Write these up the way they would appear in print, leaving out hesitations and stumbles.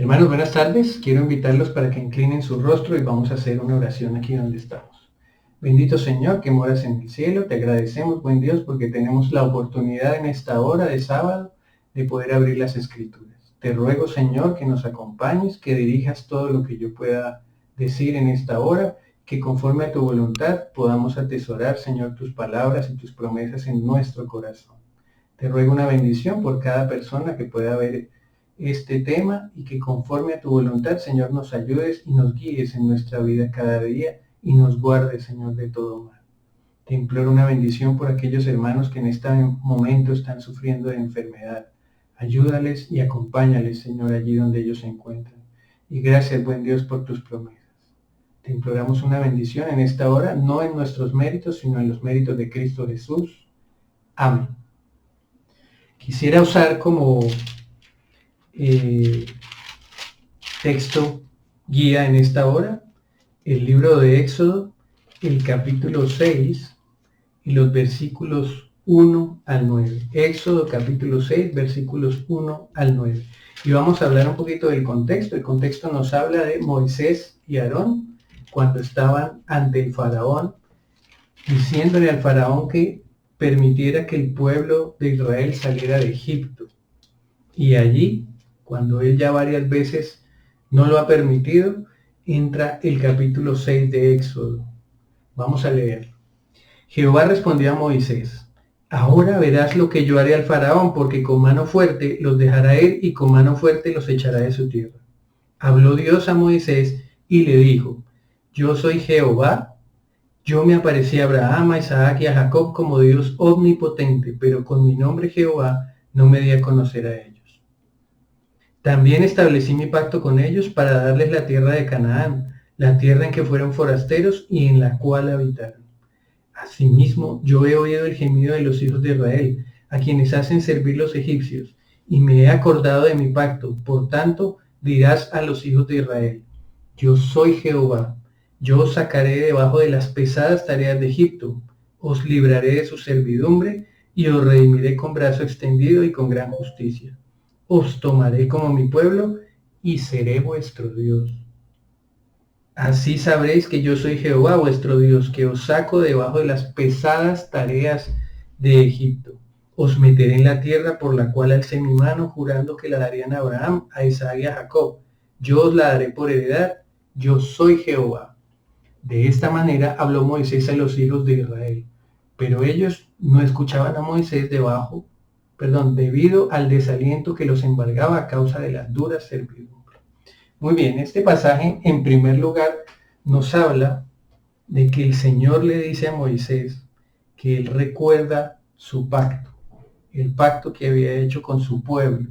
Hermanos, buenas tardes. Quiero invitarlos para que inclinen su rostro y vamos a hacer una oración aquí donde estamos. Bendito Señor, que moras en el cielo, te agradecemos, buen Dios, porque tenemos la oportunidad en esta hora de sábado de poder abrir las Escrituras. Te ruego, Señor, que nos acompañes, que dirijas todo lo que yo pueda decir en esta hora, que conforme a tu voluntad podamos atesorar, Señor, tus palabras y tus promesas en nuestro corazón. Te ruego una bendición por cada persona que pueda ver este tema y que conforme a tu voluntad, Señor, nos ayudes y nos guíes en nuestra vida cada día y nos guardes, Señor, de todo mal. Te imploro una bendición por aquellos hermanos que en este momento están sufriendo de enfermedad. Ayúdales y acompáñales, Señor, allí donde ellos se encuentran. Y gracias, buen Dios, por tus promesas. Te imploramos una bendición en esta hora, no en nuestros méritos, sino en los méritos de Cristo Jesús. Amén. Quisiera usar como texto guía en esta hora el libro de Éxodo, el capítulo 6 y los versículos 1 al 9. Éxodo capítulo 6, versículos 1 al 9. Y vamos a hablar un poquito del contexto. El contexto nos habla de Moisés y Aarón cuando estaban ante el faraón, diciéndole al faraón que permitiera que el pueblo de Israel saliera de Egipto. Y allí, cuando él ya varias veces no lo ha permitido, entra el capítulo 6 de Éxodo. Vamos a leerlo. Jehová respondió a Moisés: ahora verás lo que yo haré al faraón, porque con mano fuerte los dejará ir y con mano fuerte los echará de su tierra. Habló Dios a Moisés y le dijo: yo soy Jehová. Yo me aparecí a Abraham, a Isaac y a Jacob como Dios omnipotente, pero con mi nombre Jehová no me di a conocer a ellos. También establecí mi pacto con ellos para darles la tierra de Canaán, la tierra en que fueron forasteros y en la cual habitaron. Asimismo, yo he oído el gemido de los hijos de Israel, a quienes hacen servir los egipcios, y me he acordado de mi pacto. Por tanto, dirás a los hijos de Israel: yo soy Jehová. Yo os sacaré debajo de las pesadas tareas de Egipto, os libraré de su servidumbre y os redimiré con brazo extendido y con gran justicia. Os tomaré como mi pueblo y seré vuestro Dios. Así sabréis que yo soy Jehová vuestro Dios, que os saco debajo de las pesadas tareas de Egipto. Os meteré en la tierra por la cual alcé mi mano, jurando que la darían a Abraham, a Isaac y a Jacob. Yo os la daré por heredad. Yo soy Jehová. De esta manera habló Moisés a los hijos de Israel, pero ellos no escuchaban a Moisés debido al desaliento que los embargaba a causa de las duras servidumbres. Muy bien, este pasaje en primer lugar nos habla de que el Señor le dice a Moisés que él recuerda su pacto, el pacto que había hecho con su pueblo.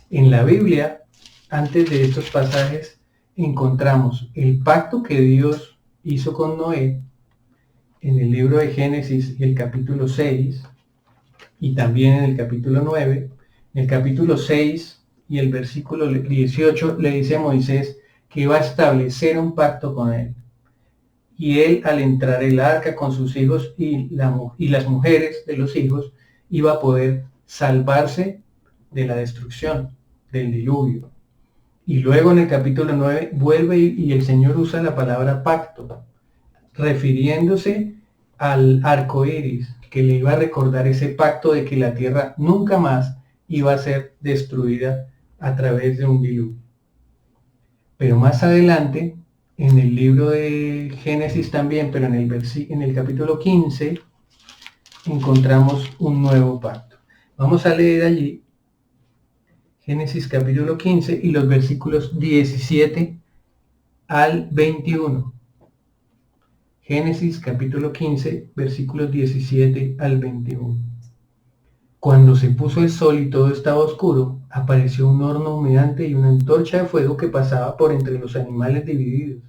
En la Biblia, antes de estos pasajes, encontramos el pacto que Dios hizo con Noé en el libro de Génesis, el capítulo 6, y también en el capítulo 9. En el capítulo 6 y el versículo 18 le dice a Moisés que iba a establecer un pacto con él. Y él, al entrar el arca con sus hijos y las mujeres de los hijos, iba a poder salvarse de la destrucción, del diluvio. Y luego en el capítulo 9 vuelve y el Señor usa la palabra pacto, refiriéndose al arco iris, que le iba a recordar ese pacto de que la tierra nunca más iba a ser destruida a través de un diluvio. Pero más adelante, en el libro de Génesis también, pero en el capítulo 15, encontramos un nuevo pacto. Vamos a leer allí Génesis capítulo 15 y los versículos 17 al 21. Génesis capítulo 15, versículos 17 al 21. Cuando se puso el sol y todo estaba oscuro, apareció un horno humeante y una antorcha de fuego que pasaba por entre los animales divididos.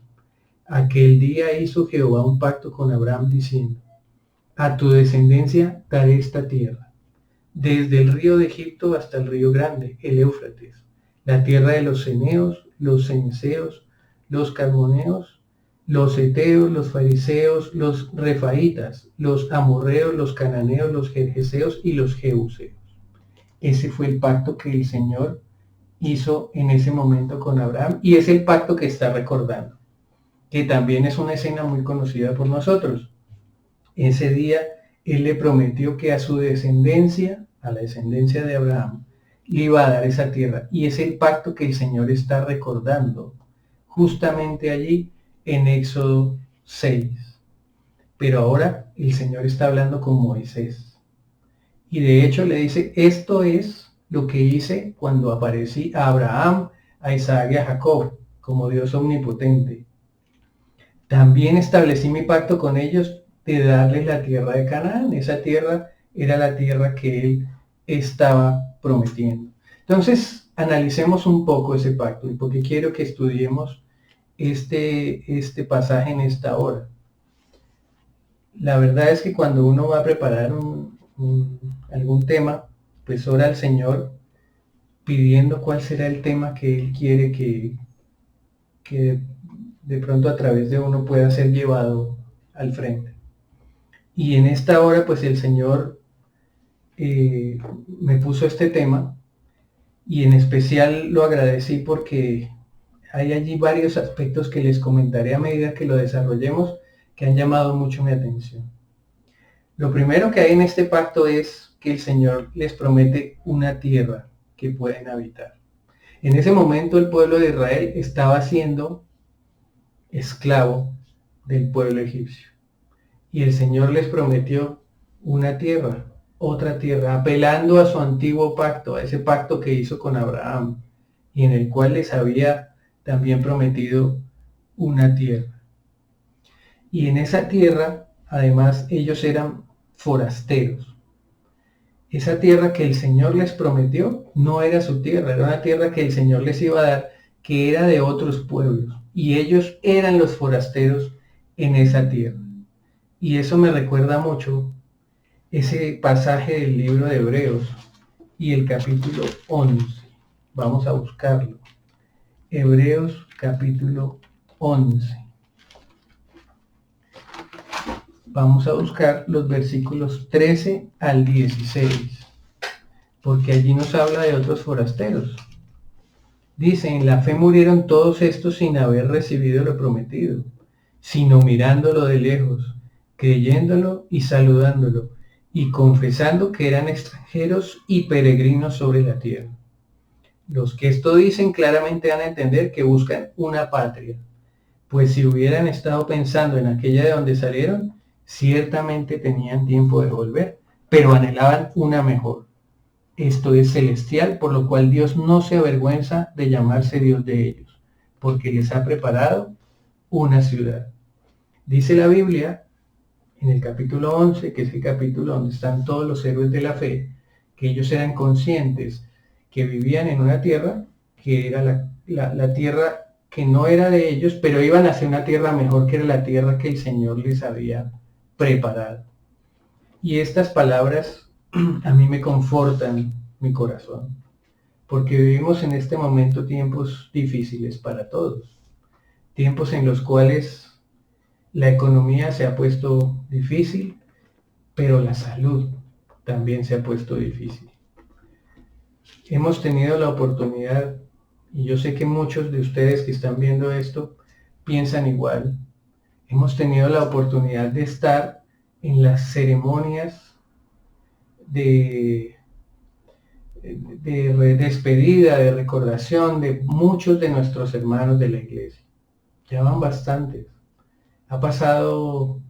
Aquel día hizo Jehová un pacto con Abraham diciendo: a tu descendencia daré esta tierra, desde el río de Egipto hasta el río grande, el Éufrates, la tierra de los ceneos, los ceneceos, los carmoneos, los heteos, los fariseos, los refaitas, los amorreos, los cananeos, los gergeseos y los jebuseos. Ese fue el pacto que el Señor hizo en ese momento con Abraham, y es el pacto que está recordando, que también es una escena muy conocida por nosotros. Ese día él le prometió que a su descendencia, a la descendencia de Abraham, le iba a dar esa tierra, y es el pacto que el Señor está recordando justamente allí en Éxodo 6. Pero ahora el Señor está hablando con Moisés. Y de hecho le dice, esto es lo que hice cuando aparecí a Abraham, a Isaac y a Jacob, como Dios omnipotente. También establecí mi pacto con ellos de darles la tierra de Canaán. Esa tierra era la tierra que él estaba prometiendo. Entonces, analicemos un poco ese pacto, y porque quiero que estudiemos este pasaje en esta hora. La verdad es que cuando uno va a preparar algún tema, pues ora al Señor pidiendo cuál será el tema que Él quiere que de pronto a través de uno pueda ser llevado al frente. Y en esta hora, pues el Señor me puso este tema, y en especial lo agradecí porque hay allí varios aspectos que les comentaré a medida que lo desarrollemos, que han llamado mucho mi atención. Lo primero que hay en este pacto es que el Señor les promete una tierra que pueden habitar. En ese momento el pueblo de Israel estaba siendo esclavo del pueblo egipcio. Y el Señor les prometió una tierra, otra tierra, apelando a su antiguo pacto, a ese pacto que hizo con Abraham, y en el cual les había también prometido una tierra. Y en esa tierra, además, ellos eran forasteros. Esa tierra que el Señor les prometió no era su tierra, era una tierra que el Señor les iba a dar, que era de otros pueblos, y ellos eran los forasteros en esa tierra. Y eso me recuerda mucho ese pasaje del libro de Hebreos y el capítulo 11. Vamos a buscarlo. Hebreos capítulo 11. Vamos a buscar los versículos 13 al 16, porque allí nos habla de otros forasteros. Dice, en la fe murieron todos estos sin haber recibido lo prometido, sino mirándolo de lejos, creyéndolo y saludándolo, y confesando que eran extranjeros y peregrinos sobre la tierra. Los que esto dicen claramente dan a entender que buscan una patria, pues si hubieran estado pensando en aquella de donde salieron, ciertamente tenían tiempo de volver, pero anhelaban una mejor. Esto es celestial, por lo cual Dios no se avergüenza de llamarse Dios de ellos, porque les ha preparado una ciudad. Dice la Biblia, en el capítulo 11, que es el capítulo donde están todos los héroes de la fe, que ellos eran conscientes que vivían en una tierra que era la tierra que no era de ellos, pero iban hacia una tierra mejor, que era la tierra que el Señor les había preparado. Y estas palabras a mí me confortan mi corazón, porque vivimos en este momento tiempos difíciles para todos, tiempos en los cuales la economía se ha puesto difícil, pero la salud también se ha puesto difícil. Hemos tenido la oportunidad, y yo sé que muchos de ustedes que están viendo esto piensan igual, hemos tenido la oportunidad de estar en las ceremonias de despedida, de recordación de muchos de nuestros hermanos de la iglesia. Ya van bastantes. Ha pasado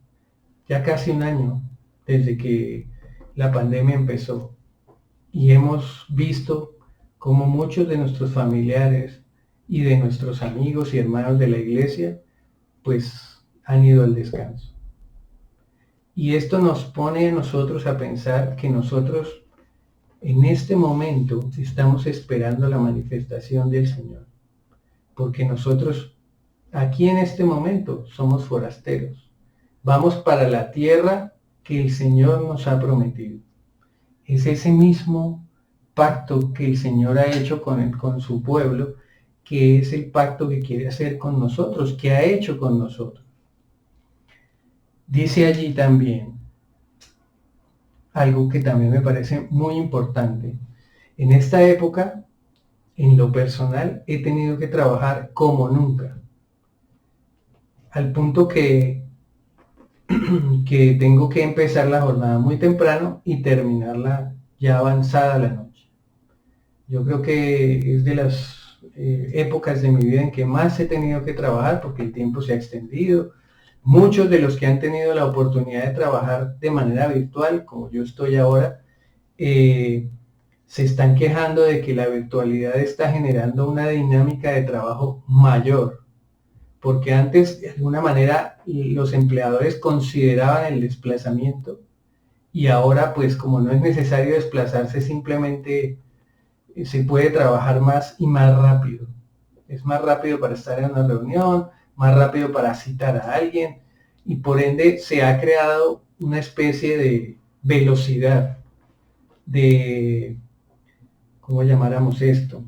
ya casi un año desde que la pandemia empezó, y hemos visto cómo muchos de nuestros familiares y de nuestros amigos y hermanos de la iglesia pues han ido al descanso. Y esto nos pone a nosotros a pensar que nosotros en este momento estamos esperando la manifestación del Señor, porque nosotros aquí en este momento somos forasteros. Vamos para la tierra que el Señor nos ha prometido. Es ese mismo pacto que el Señor ha hecho con su pueblo, que es el pacto que quiere hacer con nosotros, que ha hecho con nosotros. Dice allí también algo que también me parece muy importante. En esta época en lo personal he tenido que trabajar como nunca, al punto que tengo que empezar la jornada muy temprano y terminarla ya avanzada la noche. Yo creo que es de las épocas de mi vida en que más he tenido que trabajar porque el tiempo se ha extendido. Muchos de los que han tenido la oportunidad de trabajar de manera virtual, como yo estoy ahora, eh, se están quejando de que la virtualidad está generando una dinámica de trabajo mayor, porque antes de alguna manera los empleadores consideraban el desplazamiento y ahora pues como no es necesario desplazarse, simplemente se puede trabajar más y más rápido. Es más rápido para estar en una reunión, más rápido para citar a alguien y por ende se ha creado una especie de velocidad, de, ¿cómo llamáramos esto?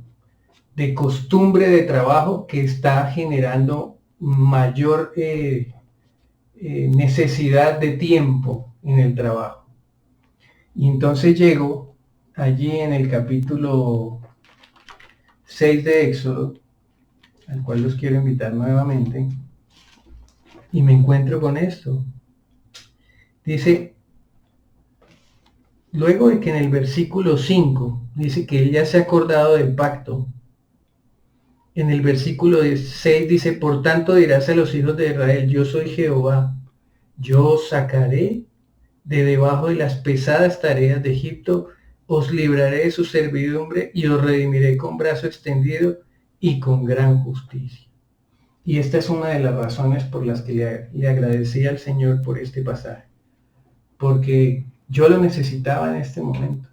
De costumbre de trabajo que está generando mayor necesidad de tiempo en el trabajo. Y entonces llego allí en el capítulo 6 de Éxodo, al cual los quiero invitar nuevamente, y me encuentro con esto. Dice, luego de que en el versículo 5 dice que él ya se ha acordado del pacto, en el versículo 6 dice, por tanto dirás a los hijos de Israel, yo soy Jehová, yo os sacaré de debajo de las pesadas tareas de Egipto, os libraré de su servidumbre y os redimiré con brazo extendido y con gran justicia. Y esta es una de las razones por las que le agradecí al Señor por este pasaje, porque yo lo necesitaba en este momento.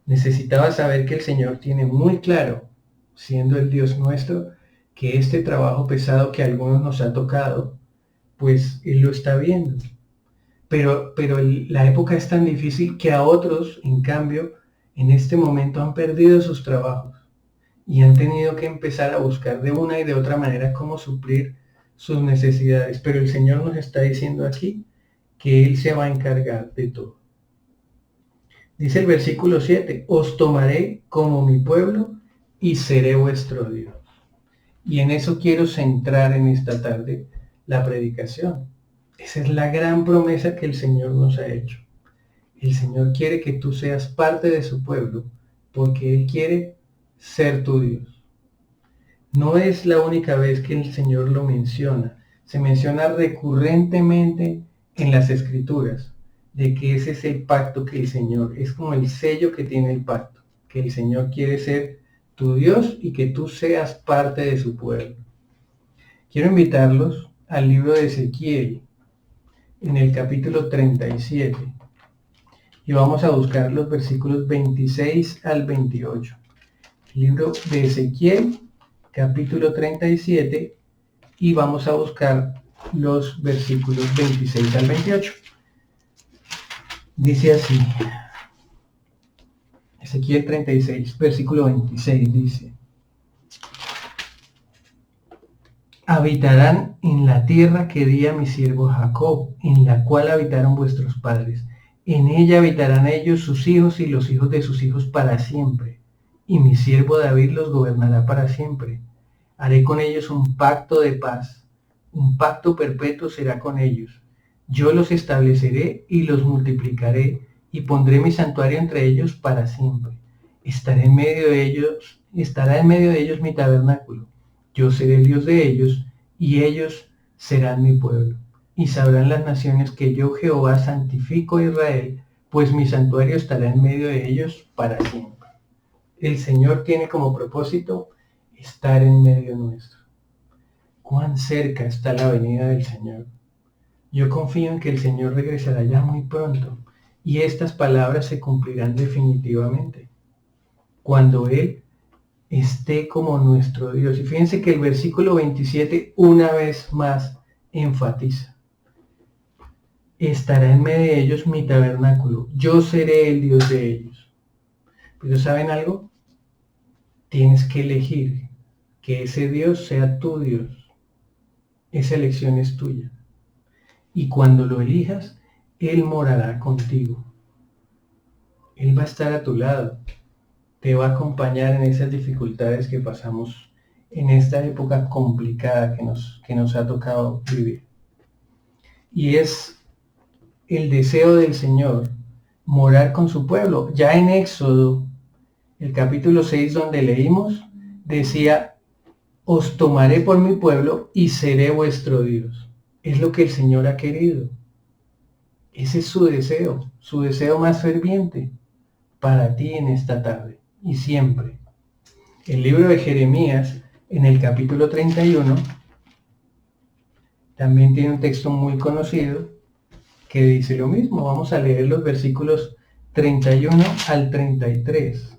Necesitaba saber que el Señor tiene muy claro, siendo el Dios nuestro, que este trabajo pesado que a algunos nos ha tocado, pues Él lo está viendo. Pero la época es tan difícil que a otros, en cambio, en este momento han perdido sus trabajos y han tenido que empezar a buscar de una y de otra manera cómo suplir sus necesidades. Pero el Señor nos está diciendo aquí que Él se va a encargar de todo. Dice el versículo 7, os tomaré como mi pueblo y seré vuestro Dios. Y en eso quiero centrar en esta tarde la predicación. Esa es la gran promesa que el Señor nos ha hecho. El Señor quiere que tú seas parte de su pueblo, porque Él quiere ser tu Dios. No es la única vez que el Señor lo menciona. Se menciona recurrentemente en las Escrituras, de que ese es el pacto que el Señor, es como el sello que tiene el pacto, que el Señor quiere ser tu Dios y que tú seas parte de su pueblo. Quiero invitarlos al libro de Ezequiel, en el capítulo 37, y vamos a buscar los versículos 26 al 28. Libro de Ezequiel, capítulo 37, y vamos a buscar los versículos 26 al 28. Dice así, Ezequiel 36, versículo 26, dice, habitarán en la tierra que di a mi siervo Jacob, en la cual habitaron vuestros padres. En ella habitarán ellos, sus hijos y los hijos de sus hijos para siempre. Y mi siervo David los gobernará para siempre. Haré con ellos un pacto de paz. Un pacto perpetuo será con ellos. Yo los estableceré y los multiplicaré, y pondré mi santuario entre ellos para siempre. Estará en medio de ellos mi tabernáculo. Yo seré el Dios de ellos, y ellos serán mi pueblo. Y sabrán las naciones que yo Jehová santifico a Israel, pues mi santuario estará en medio de ellos para siempre. El Señor tiene como propósito estar en medio nuestro. Cuán cerca está la venida del Señor. Yo confío en que el Señor regresará ya muy pronto, y estas palabras se cumplirán definitivamente, cuando Él esté como nuestro Dios. Y fíjense que el versículo 27 una vez más enfatiza. Estará en medio de ellos mi tabernáculo. Yo seré el Dios de ellos. Pero ¿saben algo? Tienes que elegir que ese Dios sea tu Dios. Esa elección es tuya. Y cuando lo elijas, Él morará contigo. Él va a estar a tu lado. te va a acompañar en esas dificultades que pasamos en esta época complicada que nos ha tocado vivir. Y es el deseo del Señor morar con su pueblo. Ya en Éxodo, el capítulo 6 donde leímos, decía, os tomaré por mi pueblo y seré vuestro Dios. Es lo que el Señor ha querido. Ese es su deseo más ferviente para ti en esta tarde y siempre. El libro de Jeremías, en el capítulo 31, también tiene un texto muy conocido que dice lo mismo. Vamos a leer los versículos 31 al 33.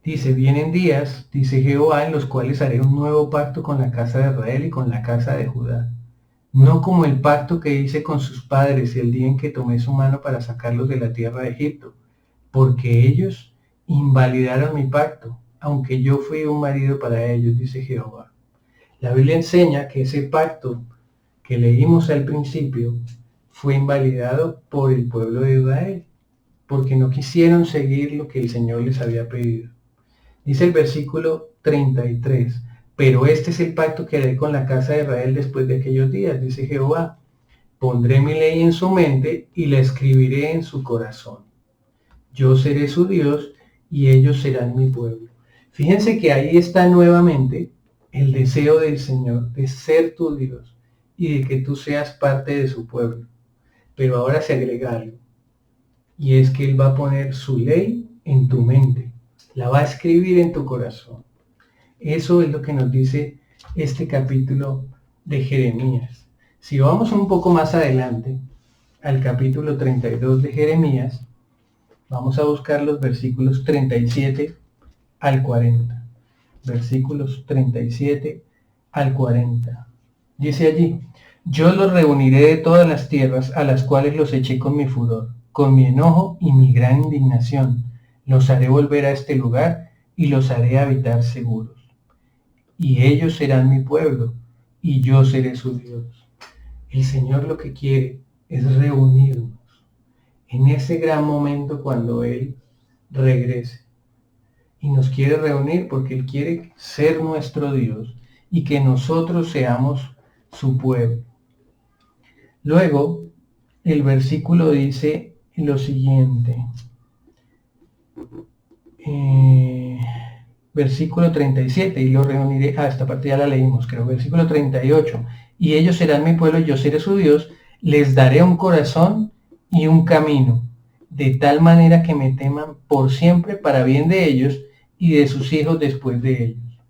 Dice, vienen días, dice Jehová, en los cuales haré un nuevo pacto con la casa de Israel y con la casa de Judá. No como el pacto que hice con sus padres el día en que tomé su mano para sacarlos de la tierra de Egipto, porque ellos invalidaron mi pacto, aunque yo fui un marido para ellos, dice Jehová. La Biblia enseña que ese pacto que leímos al principio fue invalidado por el pueblo de Israel, porque no quisieron seguir lo que el Señor les había pedido. Dice el versículo 33, pero este es el pacto que haré con la casa de Israel después de aquellos días, dice Jehová. Pondré mi ley en su mente y la escribiré en su corazón. Yo seré su Dios y ellos serán mi pueblo. Fíjense que ahí está nuevamente el deseo del Señor de ser tu Dios y de que tú seas parte de su pueblo. Pero ahora se agrega algo, y es que Él va a poner su ley en tu mente, la va a escribir en tu corazón. Eso es lo que nos dice este capítulo de Jeremías. Si vamos un poco más adelante, al capítulo 32 de Jeremías, vamos a buscar los versículos 37 al 40. Versículos 37 al 40. Dice allí, yo los reuniré de todas las tierras a las cuales los eché con mi furor, con mi enojo y mi gran indignación. Los haré volver a este lugar y los haré habitar seguros. Y ellos serán mi pueblo y yo seré su Dios. El Señor lo que quiere es reunirnos en ese gran momento cuando Él regrese. Y nos quiere reunir porque Él quiere ser nuestro Dios y que nosotros seamos su pueblo. Luego, el versículo dice lo siguiente. Versículo 37, y lo reuniré, esta parte ya la leímos, creo, versículo 38, y ellos serán mi pueblo, yo seré su Dios, les daré un corazón y un camino, de tal manera que me teman por siempre para bien de ellos y de sus hijos después de ellos.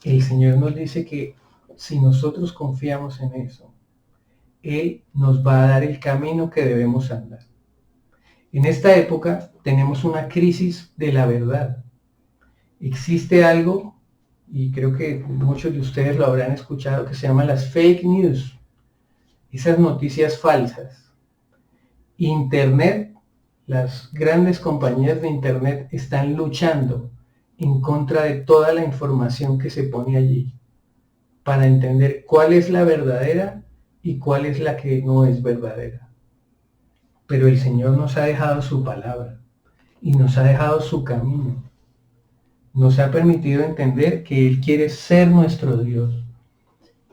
El Señor nos dice que si nosotros confiamos en eso, Él nos va a dar el camino que debemos andar. En esta época tenemos una crisis de la verdad. Existe algo, y creo que muchos de ustedes lo habrán escuchado, que se llama las fake news, esas noticias falsas. Internet, las grandes compañías de Internet están luchando en contra de toda la información que se pone allí, para entender cuál es la verdadera y cuál es la que no es verdadera. Pero el Señor nos ha dejado su palabra y nos ha dejado su camino. Nos ha permitido entender que Él quiere ser nuestro Dios.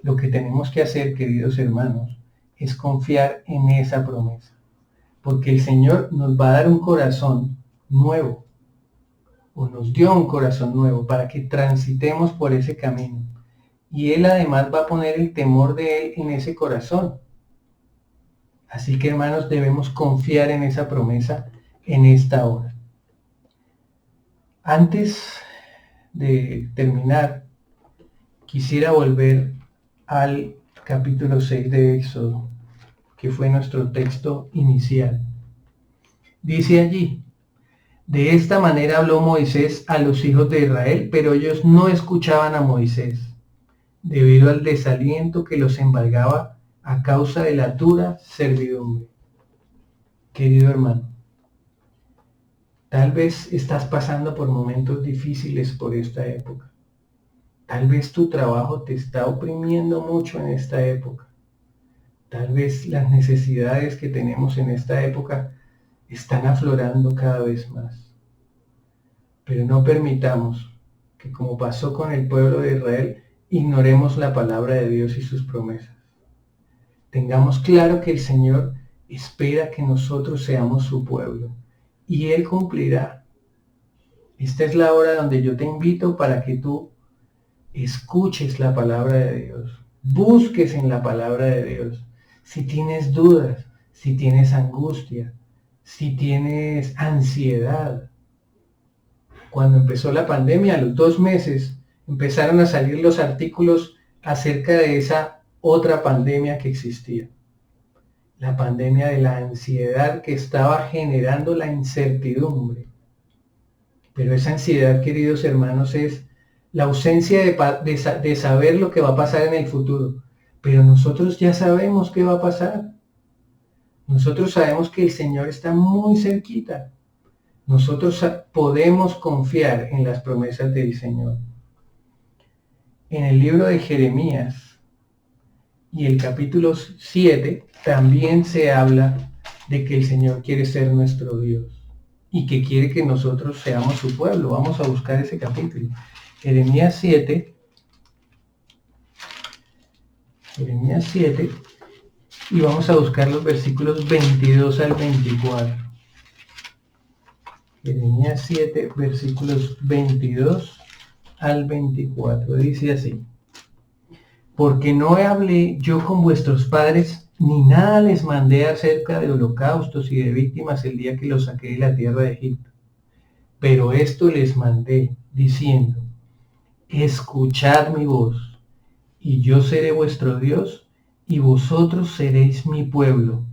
Lo que tenemos que hacer, queridos hermanos, es confiar en esa promesa. Porque el Señor nos va a dar un corazón nuevo, o nos dio un corazón nuevo para que transitemos por ese camino. Y Él además va a poner el temor de Él en ese corazón. Así que, hermanos, debemos confiar en esa promesa en esta hora. Antes de terminar, quisiera volver al capítulo 6 de Éxodo, que fue nuestro texto inicial. Dice allí, de esta manera habló Moisés a los hijos de Israel, pero ellos no escuchaban a Moisés, debido al desaliento que los embargaba a causa de la dura servidumbre. Querido hermano, tal vez estás pasando por momentos difíciles por esta época. Tal vez tu trabajo te está oprimiendo mucho en esta época. Tal vez las necesidades que tenemos en esta época están aflorando cada vez más. Pero no permitamos que, como pasó con el pueblo de Israel, ignoremos la palabra de Dios y sus promesas. Tengamos claro que el Señor espera que nosotros seamos su pueblo y Él cumplirá. Esta es la hora donde yo te invito para que tú escuches la palabra de Dios, busques en la palabra de Dios. Si tienes dudas, si tienes angustia, si tienes ansiedad. Cuando empezó la pandemia, a los 2 meses, empezaron a salir los artículos acerca de esa otra pandemia que existía. La pandemia de la ansiedad que estaba generando la incertidumbre. Pero esa ansiedad, queridos hermanos, es la ausencia de saber lo que va a pasar en el futuro. Pero nosotros ya sabemos qué va a pasar. Nosotros sabemos que el Señor está muy cerquita. Nosotros podemos confiar en las promesas del Señor. En el libro de Jeremías y el capítulo 7 también se habla de que el Señor quiere ser nuestro Dios y que quiere que nosotros seamos su pueblo. Vamos a buscar ese capítulo. Jeremías 7, y vamos a buscar los versículos 22 al 24. Jeremías 7, versículos 22 al 24. Dice así: porque no hablé yo con vuestros padres, ni nada les mandé acerca de holocaustos y de víctimas el día que los saqué de la tierra de Egipto. Pero esto les mandé, diciendo: escuchad mi voz, y yo seré vuestro Dios, y vosotros seréis mi pueblo,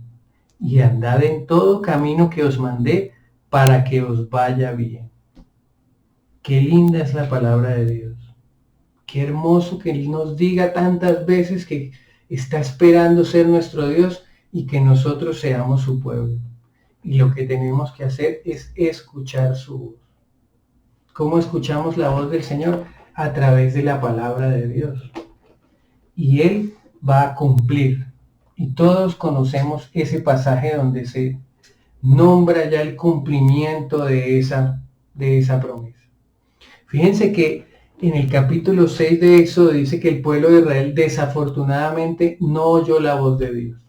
y andad en todo camino que os mandé, para que os vaya bien. Qué linda es la palabra de Dios. Qué hermoso que Él nos diga tantas veces que está esperando ser nuestro Dios y que nosotros seamos su pueblo. Y lo que tenemos que hacer es escuchar su voz. ¿Cómo escuchamos la voz del Señor? A través de la palabra de Dios. Y Él va a cumplir. Y todos conocemos ese pasaje donde se nombra ya el cumplimiento de esa promesa. Fíjense que en el capítulo 6 de Éxodo dice que el pueblo de Israel desafortunadamente no oyó la voz de Dios.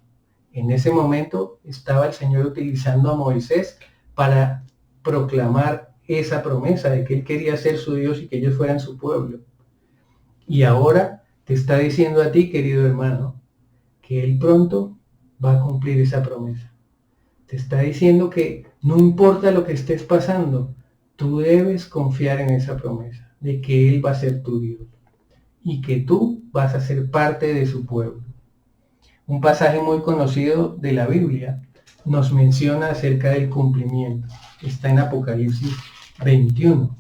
En ese momento estaba el Señor utilizando a Moisés para proclamar esa promesa de que Él quería ser su Dios y que ellos fueran su pueblo. Y ahora te está diciendo a ti, querido hermano, que Él pronto va a cumplir esa promesa. Te está diciendo que no importa lo que estés pasando, tú debes confiar en esa promesa, de que Él va a ser tu Dios y que tú vas a ser parte de su pueblo. Un pasaje muy conocido de la Biblia nos menciona acerca del cumplimiento. Está en Apocalipsis 21.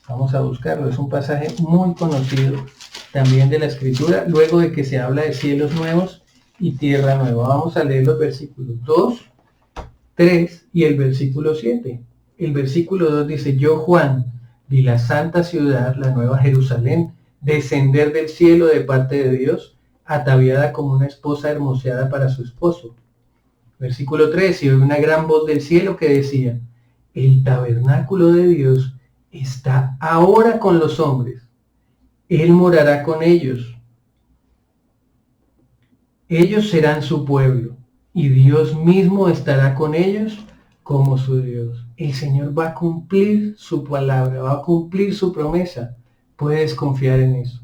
Vamos a buscarlo. Es un pasaje muy conocido también de la Escritura, luego de que se habla de cielos nuevos y tierra nueva. Vamos a leer los versículos 2, 3 y el versículo 7. El versículo 2 dice: yo, Juan, vi la santa ciudad, la nueva Jerusalén, descender del cielo de parte de Dios, ataviada como una esposa hermoseada para su esposo. Versículo 3, y oí una gran voz del cielo que decía: el tabernáculo de Dios está ahora con los hombres. Él morará con ellos. Ellos serán su pueblo, y Dios mismo estará con ellos como su Dios. El Señor va a cumplir su palabra, va a cumplir su promesa. Puedes confiar en eso,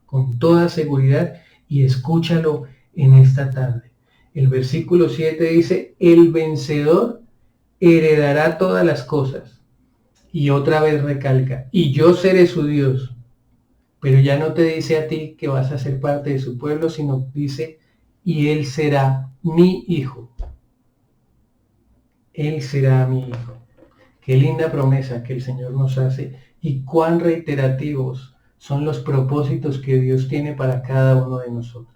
con toda seguridad, y escúchalo en esta tarde. El versículo 7 dice: el vencedor heredará todas las cosas. Y otra vez recalca: y yo seré su Dios. Pero ya no te dice a ti que vas a ser parte de su pueblo, sino dice: y él será mi hijo. Él será mi hijo. Qué linda promesa que el Señor nos hace, y cuán reiterativos son los propósitos que Dios tiene para cada uno de nosotros.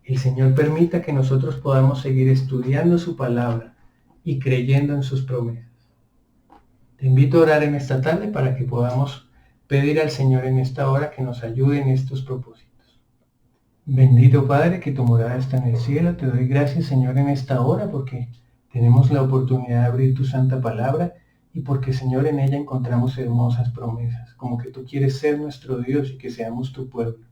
El Señor permita que nosotros podamos seguir estudiando su palabra y creyendo en sus promesas. Te invito a orar en esta tarde para que podamos pedir al Señor en esta hora que nos ayude en estos propósitos. Bendito Padre, que tu morada está en el cielo. Te doy gracias, Señor, en esta hora porque tenemos la oportunidad de abrir tu santa palabra y porque, Señor, en ella encontramos hermosas promesas, como que tú quieres ser nuestro Dios y que seamos tu pueblo.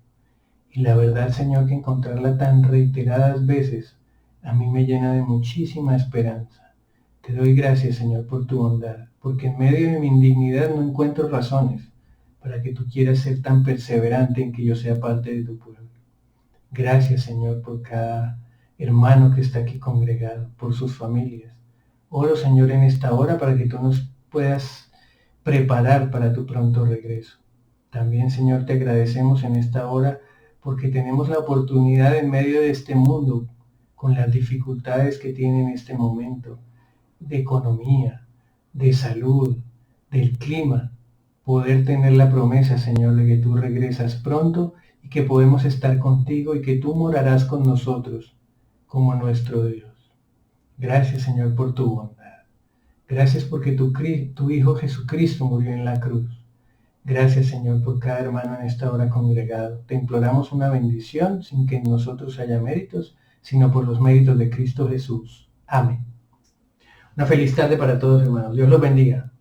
Y la verdad, Señor, que encontrarla tan reiteradas veces a mí me llena de muchísima esperanza. Te doy gracias, Señor, por tu bondad, porque en medio de mi indignidad no encuentro razones para que tú quieras ser tan perseverante en que yo sea parte de tu pueblo. Gracias, Señor, por cada hermano que está aquí congregado, por sus familias. Oro, Señor, en esta hora para que tú nos puedas preparar para tu pronto regreso. También, Señor, te agradecemos en esta hora porque tenemos la oportunidad en medio de este mundo, con las dificultades que tiene en este momento, de economía, de salud, del clima, poder tener la promesa, Señor, de que tú regresas pronto y que podemos estar contigo y que tú morarás con nosotros como nuestro Dios. Gracias, Señor, por tu bondad. Gracias porque tu Hijo Jesucristo murió en la cruz. Gracias, Señor, por cada hermano en esta hora congregado. Te imploramos una bendición sin que en nosotros haya méritos, sino por los méritos de Cristo Jesús. Amén. Una feliz tarde para todos, hermanos. Dios los bendiga.